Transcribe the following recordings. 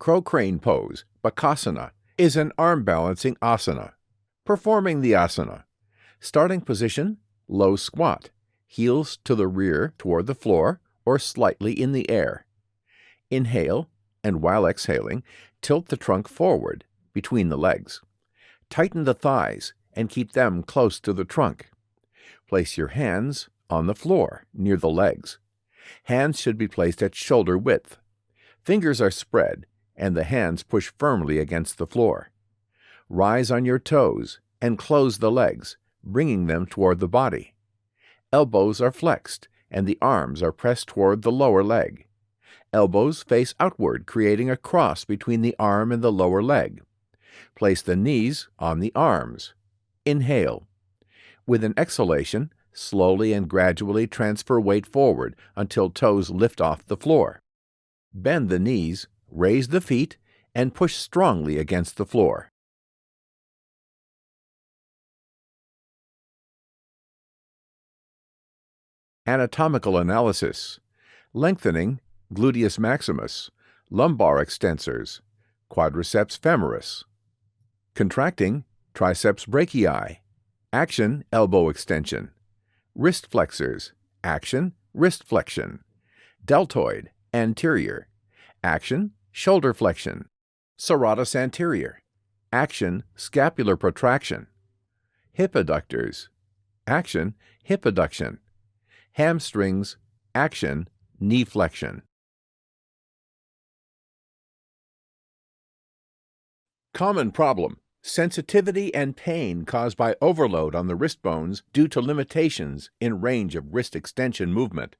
Crow crane pose, Bakasana, is an arm balancing asana. Performing the asana. Starting position, low squat, heels to the rear toward the floor or slightly in the air. Inhale, and while exhaling, tilt the trunk forward between the legs. Tighten the thighs and keep them close to the trunk. Place your hands on the floor near the legs. Hands should be placed at shoulder width. Fingers are spread and the hands push firmly against the floor. Rise on your toes and close the legs, bringing them toward the body. Elbows are flexed and the arms are pressed toward the lower leg. Elbows face outward, creating a cross between the arm and the lower leg. Place the knees on the arms. Inhale. With an exhalation, slowly and gradually transfer weight forward until toes lift off the floor. Bend the knees, raise the feet, and push strongly against the floor. Anatomical analysis. Lengthening, gluteus maximus, lumbar extensors, quadriceps femoris. Contracting, triceps brachii. Action, elbow extension. Wrist flexors. Action, wrist flexion. Deltoid, anterior. Action, shoulder flexion. Serratus anterior. Action, scapular protraction. Hip adductors. Action, hip adduction. Hamstrings. Action, knee flexion. Common problem: sensitivity and pain caused by overload on the wrist bones due to limitations in range of wrist extension movement.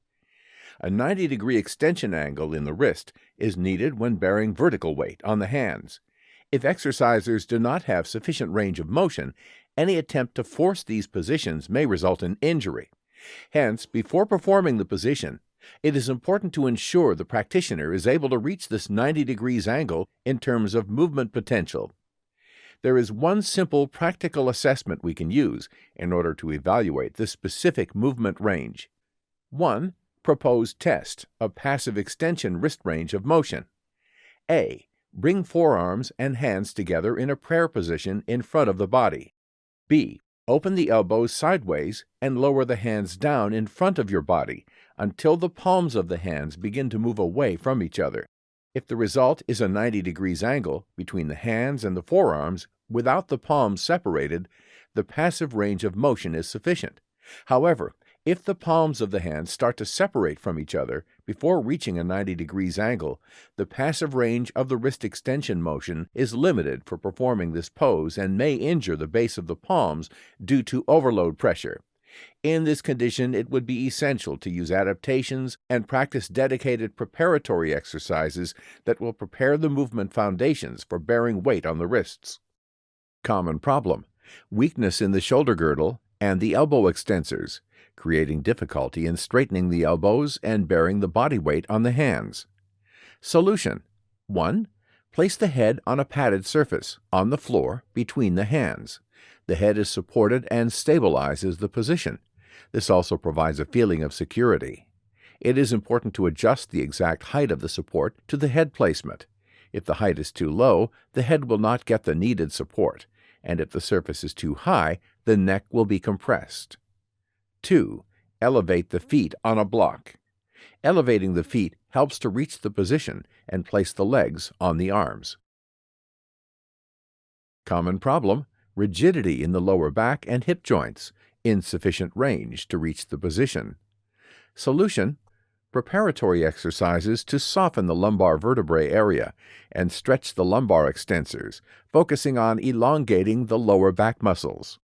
A 90-degree extension angle in the wrist is needed when bearing vertical weight on the hands. If exercisers do not have sufficient range of motion, any attempt to force these positions may result in injury. Hence, before performing the position, it is important to ensure the practitioner is able to reach this 90 degrees angle in terms of movement potential. There is one simple practical assessment we can use in order to evaluate the specific movement range. 1. Proposed test of passive extension wrist range of motion. A. Bring forearms and hands together in a prayer position in front of the body. B. Open the elbows sideways and lower the hands down in front of your body until the palms of the hands begin to move away from each other. If the result is a 90 degrees angle between the hands and the forearms without the palms separated, the passive range of motion is sufficient. However, if the palms of the hands start to separate from each other before reaching a 90 degrees angle, the passive range of the wrist extension motion is limited for performing this pose and may injure the base of the palms due to overload pressure. In this condition, it would be essential to use adaptations and practice dedicated preparatory exercises that will prepare the movement foundations for bearing weight on the wrists. Common problem: weakness in the shoulder girdle and the elbow extensors, creating difficulty in straightening the elbows and bearing the body weight on the hands. Solution: 1. Place the head on a padded surface on the floor between the hands. The head is supported and stabilizes the position. This also provides a feeling of security. It is important to adjust the exact height of the support to the head placement. If the height is too low, the head will not get the needed support, and if the surface is too high, the neck will be compressed. 2. Elevate the feet on a block. Elevating the feet helps to reach the position and place the legs on the arms. Common problem: rigidity in the lower back and hip joints, insufficient range to reach the position. Solution: preparatory exercises to soften the lumbar vertebrae area and stretch the lumbar extensors, focusing on elongating the lower back muscles.